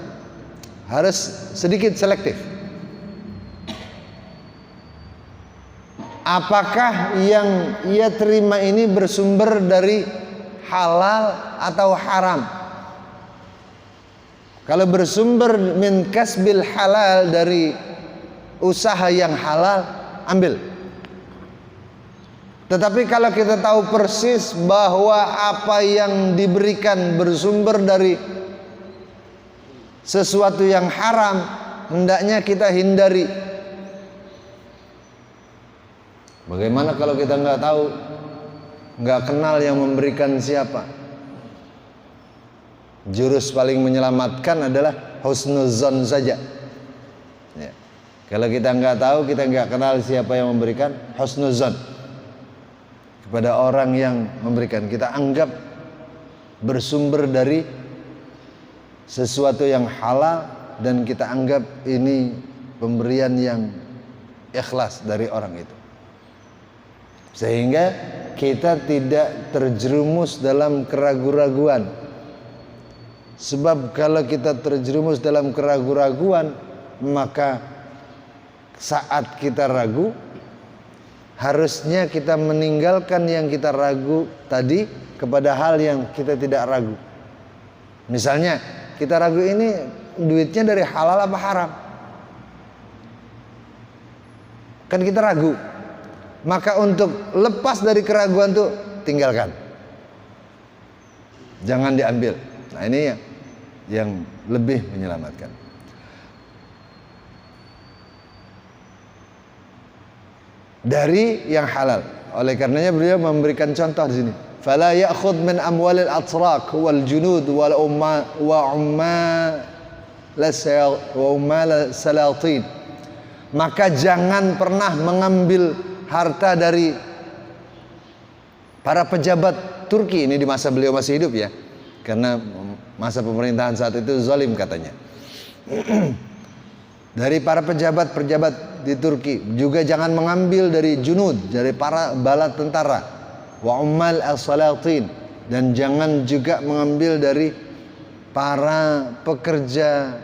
harus sedikit selektif. Apakah yang ia terima ini bersumber dari halal atau haram? Kalau bersumber min kasbil halal, dari usaha yang halal, ambil. Tetapi kalau kita tahu persis bahwa apa yang diberikan bersumber dari sesuatu yang haram, hendaknya kita hindari. Bagaimana kalau kita nggak tahu, nggak kenal yang memberikan siapa? Jurus paling menyelamatkan adalah husnuzon saja. Ya. Kalau kita nggak tahu, kita nggak kenal siapa yang memberikan, husnuzon kepada orang yang memberikan, kita anggap bersumber dari sesuatu yang halal, dan kita anggap ini pemberian yang ikhlas dari orang itu, sehingga kita tidak terjerumus dalam keraguan-raguan. Sebab kalau kita terjerumus dalam keraguan-raguan, maka saat kita ragu, harusnya kita meninggalkan yang kita ragu tadi kepada hal yang kita tidak ragu. Misalnya kita ragu ini duitnya dari halal apa haram, kan kita ragu. Maka untuk lepas dari keraguan itu, tinggalkan, jangan diambil. Nah ini yang lebih menyelamatkan. Dari yang halal. Oleh karenanya beliau memberikan contoh di sini. Fala ya'khudh min amwalil atraq wal junud wal ummal salatin. Maka jangan pernah mengambil harta dari para pejabat Turki. Ini di masa beliau masih hidup ya, karena masa pemerintahan saat itu zalim katanya. Dari para pejabat di Turki. Juga jangan mengambil dari junud, dari para bala tentara, wa ummal as-salatin, dan jangan juga mengambil dari para pekerja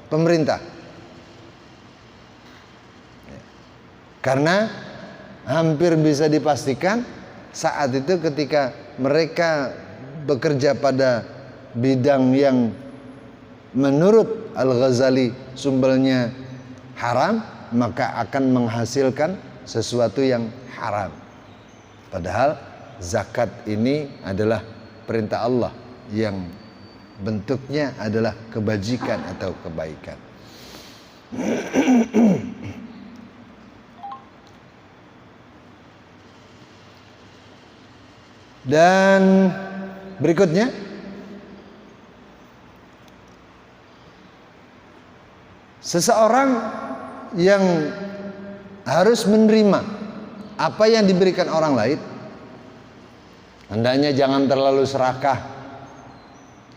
pemerintah. Karena hampir bisa dipastikan saat itu ketika mereka bekerja pada bidang yang menurut Al-Ghazali sumbernya haram, maka akan menghasilkan sesuatu yang haram. Padahal zakat ini adalah perintah Allah yang bentuknya adalah kebajikan atau kebaikan. Dan berikutnya, seseorang yang harus menerima apa yang diberikan orang lain, hendaknya jangan terlalu serakah.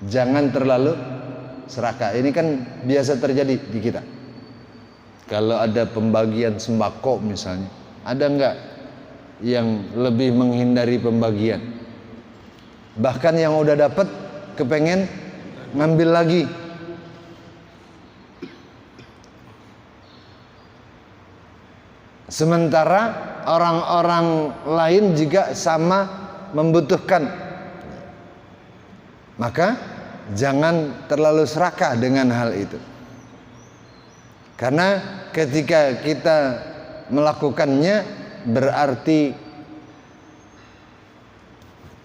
Jangan terlalu serakah. Ini kan biasa terjadi di kita. Kalau ada pembagian sembako misalnya, ada enggak yang lebih menghindari pembagian? Bahkan yang udah dapat kepengen ngambil lagi. Sementara orang-orang lain juga sama membutuhkan. Maka jangan terlalu serakah dengan hal itu. Karena ketika kita melakukannya, berarti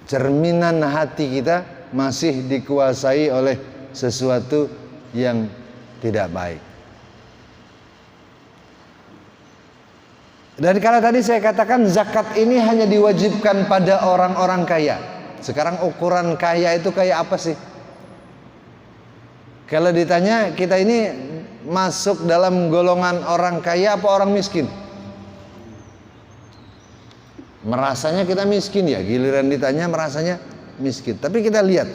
cerminan hati kita masih dikuasai oleh sesuatu yang tidak baik. Dan kalau tadi saya katakan zakat ini hanya diwajibkan pada orang-orang kaya. Sekarang ukuran kaya itu kayak apa sih? Kalau ditanya, kita ini masuk dalam golongan orang kaya apa orang miskin? Merasanya kita miskin ya, giliran ditanya merasanya miskin. Tapi kita lihat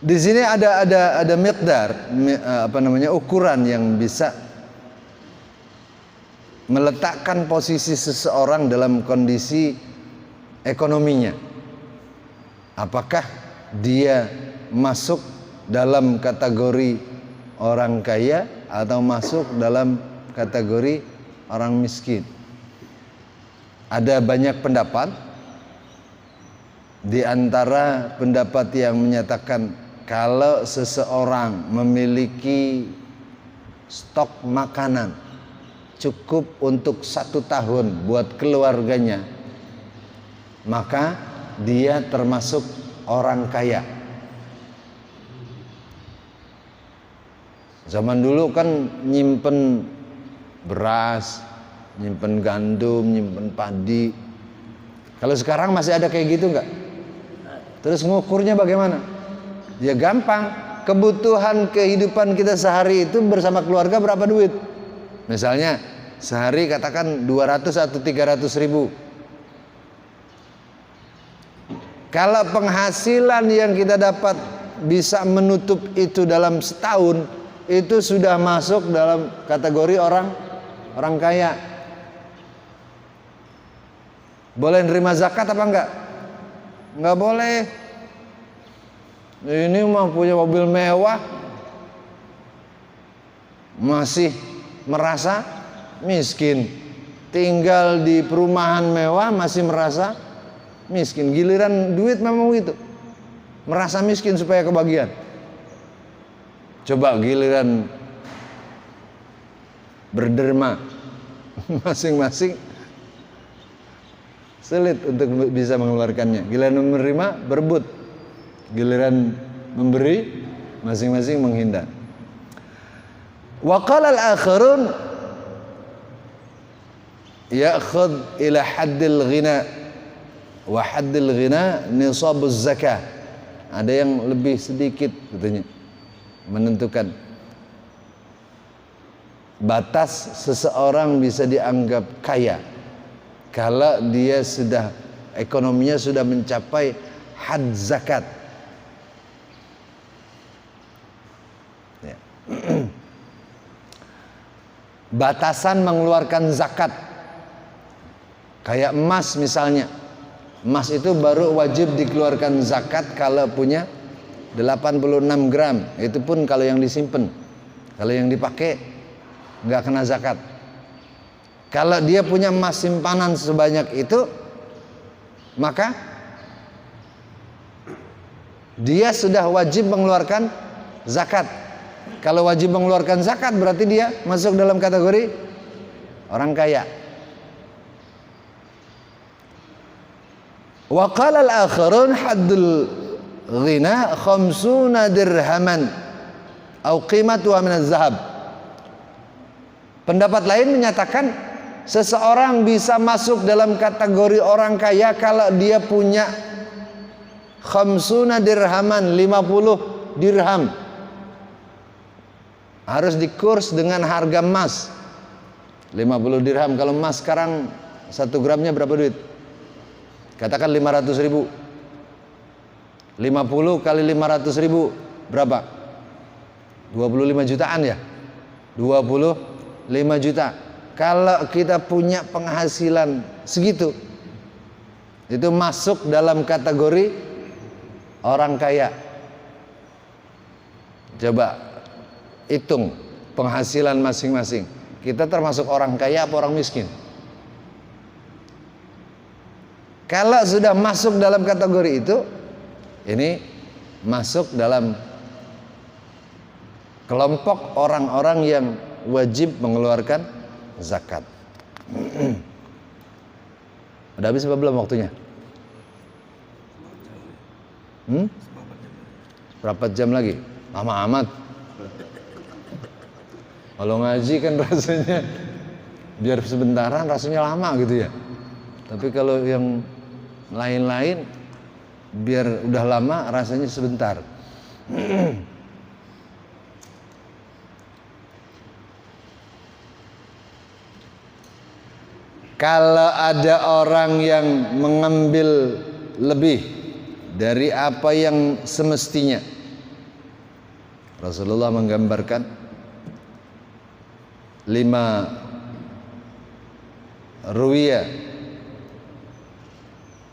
di sini ada miqdar, ukuran yang bisa meletakkan posisi seseorang dalam kondisi ekonominya. Apakah dia masuk dalam kategori orang kaya atau masuk dalam kategori orang miskin? Ada banyak pendapat. Di antara pendapat yang menyatakan kalau seseorang memiliki stok makanan cukup untuk 1 tahun buat keluarganya, maka dia termasuk orang kaya. Zaman dulu kan nyimpen beras, nyimpen gandum, nyimpen padi. Kalau sekarang masih ada kayak gitu nggak? Terus ngukurnya bagaimana? Ya gampang. Kebutuhan kehidupan kita sehari itu bersama keluarga berapa duit? Misalnya sehari katakan 200 atau 300 ribu. Kalau penghasilan yang kita dapat bisa menutup itu dalam setahun, itu sudah masuk dalam kategori orang kaya. Boleh nerima zakat apa enggak? Enggak boleh. Ini mah punya mobil mewah, masih merasa miskin. Tinggal di perumahan mewah masih merasa miskin. Giliran duit memang gitu, merasa miskin supaya kebagian. Coba giliran berderma, masing-masing sulit untuk bisa mengeluarkannya. Giliran menerima berebut, giliran memberi masing-masing menghindar. Wa qala al-akharun ya'khudh ila haddil ghina, wa haddil ghina nisabuz zakah. Ada yang lebih sedikit katanya menentukan batas seseorang bisa dianggap kaya kalau dia sudah ekonominya sudah mencapai had zakat. Ya. Batasan mengeluarkan zakat, kayak emas misalnya. Emas itu baru wajib dikeluarkan zakat kalau punya 86 gram. Itu pun kalau yang disimpan. Kalau yang dipakai nggak kena zakat. Kalau dia punya emas simpanan sebanyak itu, maka dia sudah wajib mengeluarkan zakat. Kalau wajib mengeluarkan zakat berarti dia masuk dalam kategori orang kaya. Wa qala al-akharun haddul ghina 50 dirhaman atau qimatuha min az-zahab. Pendapat lain menyatakan seseorang bisa masuk dalam kategori orang kaya kalau dia punya 50 dirhaman, 50 dirham. Harus dikurs dengan harga emas 50 dirham. Kalau emas sekarang 1 gramnya berapa duit? Katakan 500 ribu. 50 kali 500 ribu berapa? 25 jutaan ya? 25 juta. Kalau kita punya penghasilan segitu, itu masuk dalam kategori orang kaya. Coba hitung penghasilan masing-masing. Kita termasuk orang kaya apa orang miskin? Kalau sudah masuk dalam kategori itu, ini masuk dalam kelompok orang-orang yang wajib mengeluarkan zakat. Udah habis apa belum waktunya? Berapa jam lagi? Lama amat. Kalau ngaji kan rasanya biar sebentaran, rasanya lama gitu ya. Tapi kalau yang lain-lain biar udah lama rasanya sebentar. Kalau ada orang yang mengambil lebih dari apa yang semestinya, Rasulullah menggambarkan 5 ruwiya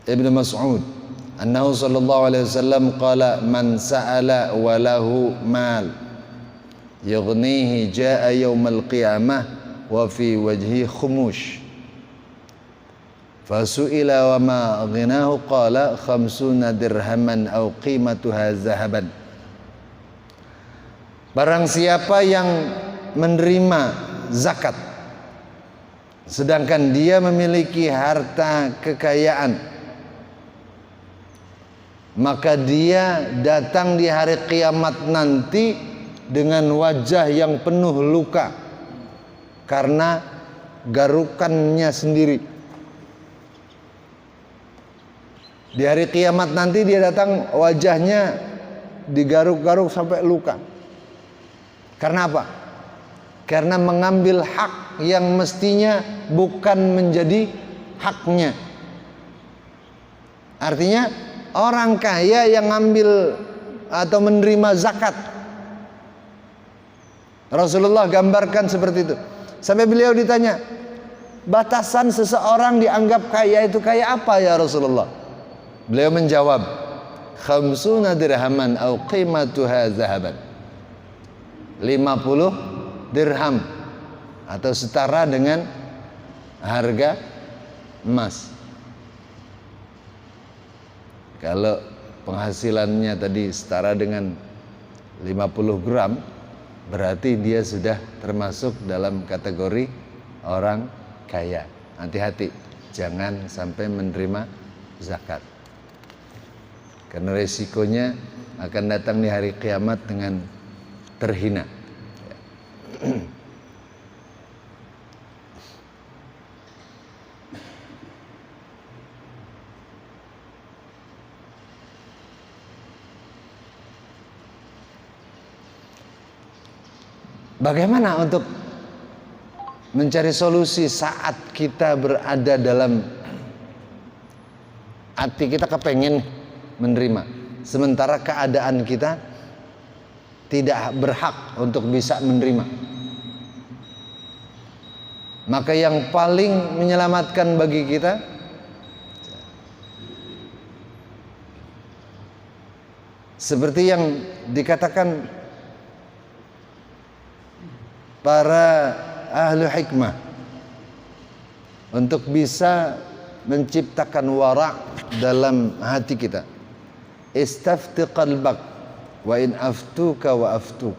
Ibnu Mas'ud annahu sallallahu alaihi wasallam qala man sa'ala wa lahu mal yughnihi jaa yaumal qiyamah wa fi wajhi khumush fasu'ila wa ma ghinahu qala 50 dirhaman aw qimatuha zahaban. Barang siapa yang menerima zakat sedangkan dia memiliki harta kekayaan, maka dia datang di hari kiamat nanti dengan wajah yang penuh luka karena garukannya sendiri. Di hari kiamat nanti dia datang wajahnya digaruk-garuk sampai luka. Karena apa? Karena mengambil hak yang mestinya bukan menjadi haknya. Artinya orang kaya yang ngambil atau menerima zakat, Rasulullah gambarkan seperti itu. Sampai beliau ditanya, batasan seseorang dianggap kaya itu kaya apa ya Rasulullah? Beliau menjawab, 50 dirhaman au qimatuha zahaban. 50 dirham atau setara dengan harga emas. Kalau penghasilannya tadi setara dengan 50 gram, berarti dia sudah termasuk dalam kategori orang kaya. Hati-hati, jangan sampai menerima zakat. Karena resikonya akan datang di hari kiamat dengan terhina. Bagaimana untuk mencari solusi saat kita berada dalam hati kita kepengen menerima, sementara keadaan kita tidak berhak untuk bisa menerima? Maka yang paling menyelamatkan bagi kita seperti yang dikatakan para ahlu hikmah, untuk bisa menciptakan wara' dalam hati kita. Istafti qalbak wa in aftuka wa aftuk.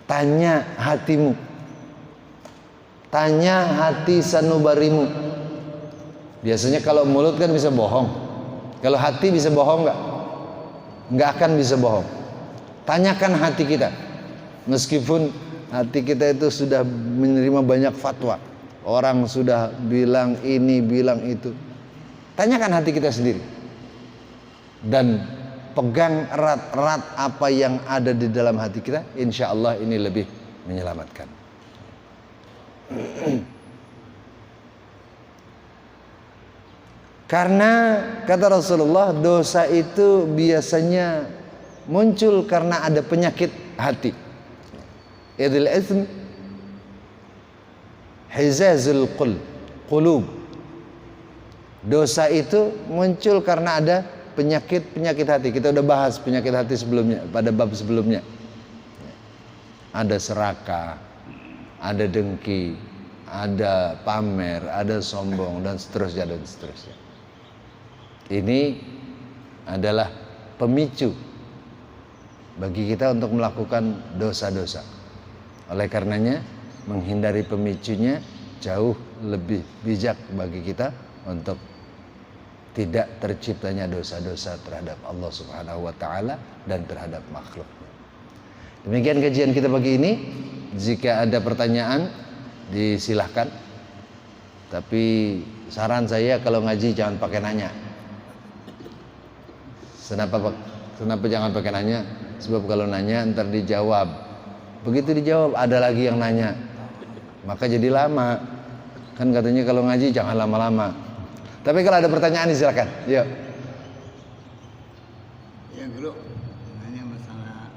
Tanya hatimu. Tanya hati sanubarimu. Biasanya kalau mulut kan bisa bohong. Kalau hati bisa bohong nggak? Nggak akan bisa bohong. Tanyakan hati kita. Meskipun hati kita itu sudah menerima banyak fatwa, orang sudah bilang ini, bilang itu. Tanyakan hati kita sendiri. Dan pegang erat-erat apa yang ada di dalam hati kita. Insya Allah ini lebih menyelamatkan. Karena kata Rasulullah, dosa itu biasanya muncul karena ada penyakit hati. Idil ism hizazul qulub. Dosa itu muncul karena ada penyakit hati. Kita udah bahas penyakit hati sebelumnya, pada bab sebelumnya. Ada serakah, ada dengki, ada pamer, ada sombong, dan seterusnya dan seterusnya. Ini adalah pemicu bagi kita untuk melakukan dosa-dosa. Oleh karenanya, menghindari pemicunya jauh lebih bijak bagi kita untuk tidak terciptanya dosa-dosa terhadap Allah Subhanahu wa taala dan terhadap makhluknya. Demikian kajian kita pagi ini. Jika ada pertanyaan disilahkan. Tapi saran saya kalau ngaji jangan pakai nanya. Kenapa jangan pakai nanya? Sebab kalau nanya ntar dijawab. Begitu dijawab ada lagi yang nanya. Maka jadi lama. Kan katanya kalau ngaji jangan lama-lama. Tapi kalau ada pertanyaan silakan. Yuk. Ya guru, nanya masalah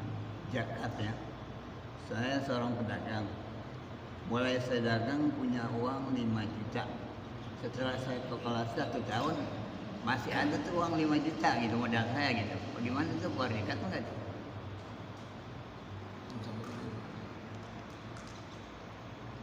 zakat ya. Saya seorang pedagang. Mulai saya dagang punya uang 5 juta. Setelah saya kalkulasi 1 tahun masih ada tuh uang 5 juta gitu modal saya gitu. Bagaimana tuh keluar zakat enggak?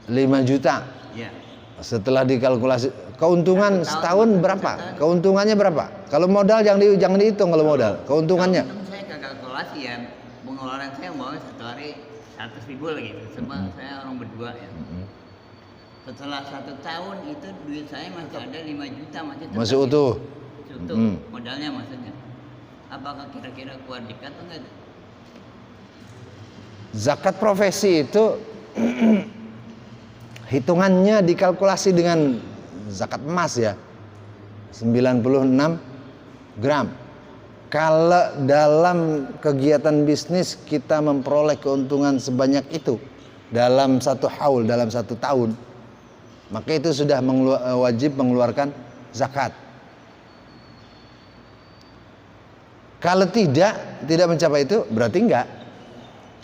5 juta. Ya. Setelah dikalkulasi keuntungan setahun berapa? Keuntungannya berapa? Kalau modal jangan dihitung kalau modal. Keuntungannya. Kalau saya ke kalkulasi ya, pengeluaran saya mau satu hari 100.000 gitu. Sebab saya orang berdua ya. Setelah 1 tahun itu duit saya masih ada 5 juta masih utuh. Utuh. Modalnya maksudnya. Apakah kira-kira keluar zakat atau enggak? Zakat profesi itu hitungannya dikalkulasi dengan zakat emas ya, 96 gram. Kalau dalam kegiatan bisnis kita memperoleh keuntungan sebanyak itu dalam 1 haul, dalam 1 tahun, maka itu sudah wajib mengeluarkan zakat. Kalau tidak mencapai itu berarti enggak.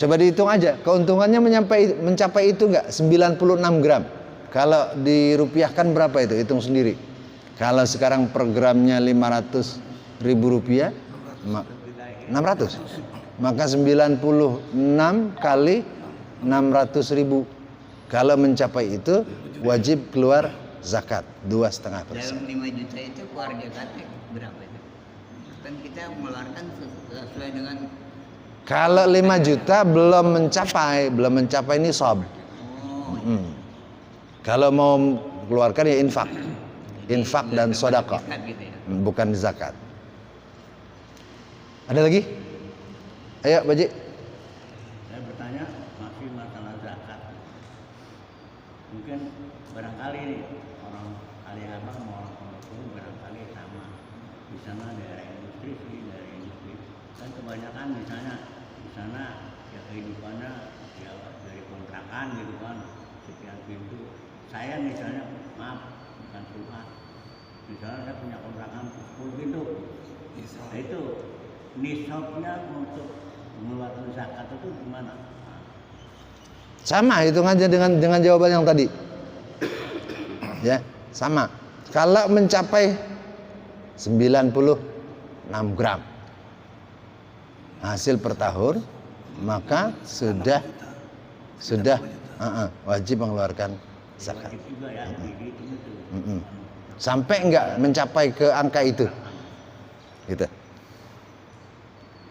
Coba dihitung aja, keuntungannya mencapai itu enggak? 96 gram. Kalau dirupiahkan berapa itu? Hitung sendiri. Kalau sekarang per gramnya 500.000 rupiah, 600. Maka 96 kali 600.000. Kalau mencapai itu wajib keluar zakat 2,5%. Dalam 5 juta itu keluar zakatnya berapa itu? Kan kita mengeluarkan sesuai dengan. Kalau 5 juta belum mencapai nisab. Kalau mau keluarkan ya infak dan sedekah, Gitu ya. bukan zakat. Ada lagi? Ayo, Baji. Saya bertanya masih masalah zakat. Mungkin barangkali nih orang kali abang sama orang Pondok barangkali sama. Di sana daerah industri kan kebanyakan misalnya di sana ya kehidupannya ya dari kontrakan gitu kan, sekian pintu. Saya misalnya maaf bukan Tuhan, misalnya saya punya kontrakan 10 pintu. Nah itu nisabnya untuk mengeluarkan zakat itu gimana? Sama hitungannya dengan jawaban yang tadi. Ya, sama. Kalau mencapai 96 gram hasil per tahun, maka sudah wajib mengeluarkan zakat. Wajib juga ya, gitu. Sampai enggak mencapai ke angka itu. Gitu.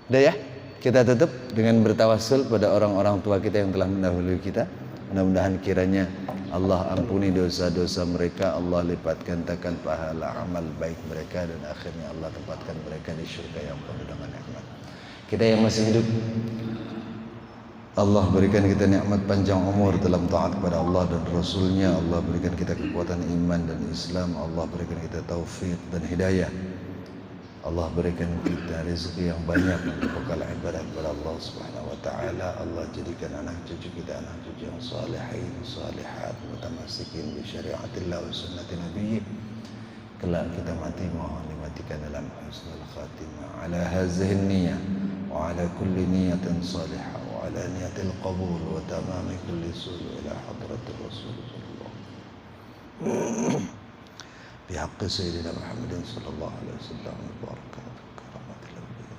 Udah ya? Kita tutup dengan bertawassul pada orang-orang tua kita yang telah mendahului kita. Mudah-mudahan kiranya Allah ampuni dosa-dosa mereka, Allah lipat gandakan pahala amal baik mereka, dan akhirnya Allah tempatkan mereka di surga yang penuh dengan nikmat. Kita yang masih hidup, Allah berikan kita nikmat panjang umur dalam taat kepada Allah dan Rasulnya. Allah berikan kita kekuatan iman dan Islam. Allah berikan kita taufik dan hidayah. Allah berikan kita rezeki yang banyak untuk bekal ibadah kepada Allah Subhanahu wa taala. Allah jadikan anak cucu kita anak cucu yang salihin, salihat, mutamassikin bi syariatillah wa sunnati nabiyyi. Kelak kita mati mohon dimatikan dalam husnul khatimah. Ala hazihi niyyah wa ala kulli niyatin salihah wa ala niyatil qabul wa tamami kulli sul ila hadratir rasul sallallahu بحق سيدنا محمد صلى الله عليه وسلم وبركاته كرامة الأنبياء.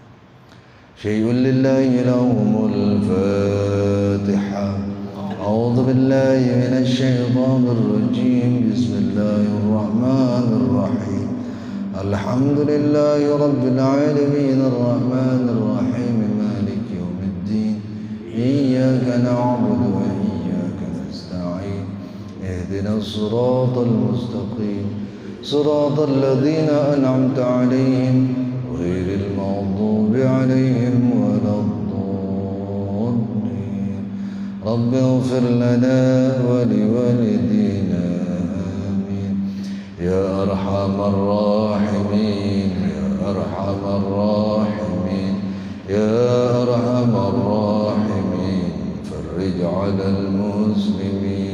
شيء لله لهم الفاتحة. أعوذ بالله من الشيطان الرجيم. بسم الله الرحمن الرحيم. الحمد لله رب العالمين الرحمن الرحيم مالك يوم الدين. إياك نعبد وإياك نستعين. اهدنا الصراط المستقيم صراط الذين أنعمت عليهم غير المغضوب عليهم ولا الضالين. رب اغفر لنا ولوالدينا آمين يا أرحم الراحمين يا أرحم الراحمين يا أرحم الراحمين. فرج على المسلمين.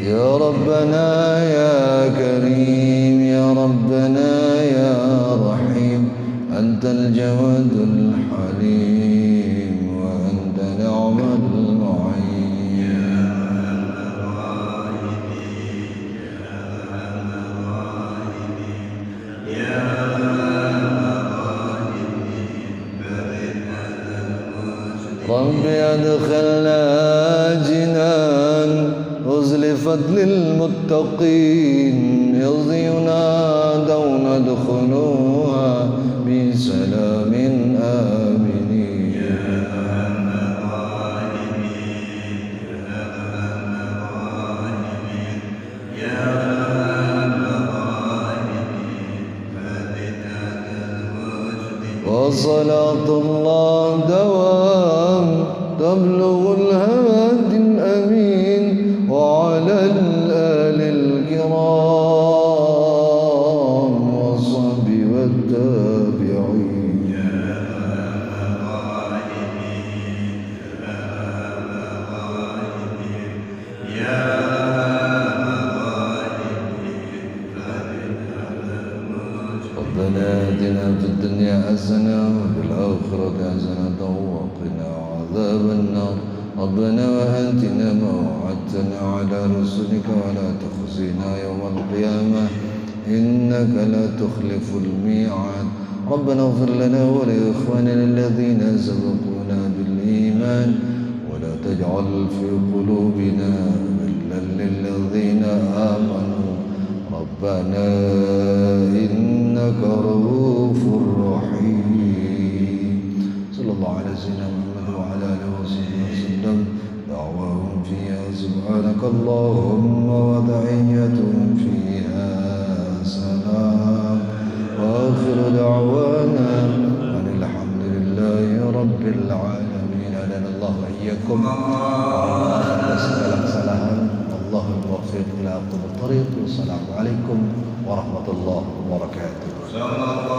يا ربنا يا كريم يا ربنا يا رحيم. أنت الجواد الحليم وأنت نعم المعين. رب أدخلنا جنان أزلفت للمتقين. ينادون ادخلوها بسلام آمنين. وصلاة الله دوام تبلغ الهادي الأمين وعلى الآل الكرام والصحب والتابعين. ربنا آتنا في الدنيا حسنة وفي الآخرة حسنة وقنا عذاب النار. ربنا وآتنا ما وعدتنا على رسلك ولا تخزنا يوم القيامة إنك لا تخلف الميعاد. ربنا اغفر لنا ولإخواننا الذين سبقونا بالإيمان ولا تجعل في قلوبنا غلا للذين آمنوا ربنا إنك رؤوف رحيم. صلى الله على سيدنا محمد وعلى آله وصحبه وسلم. دعواهم فيها سبحانك اللهم وتحيتهم فيها سلام وآخر دعوانا أن الحمد لله رب العالمين. أدانا الله وإياكم atas segala kesalahan. Allahul muwaffiq ila aqwamit thariq. Wassalamu alaikum warahmatullahi wabarakatuh.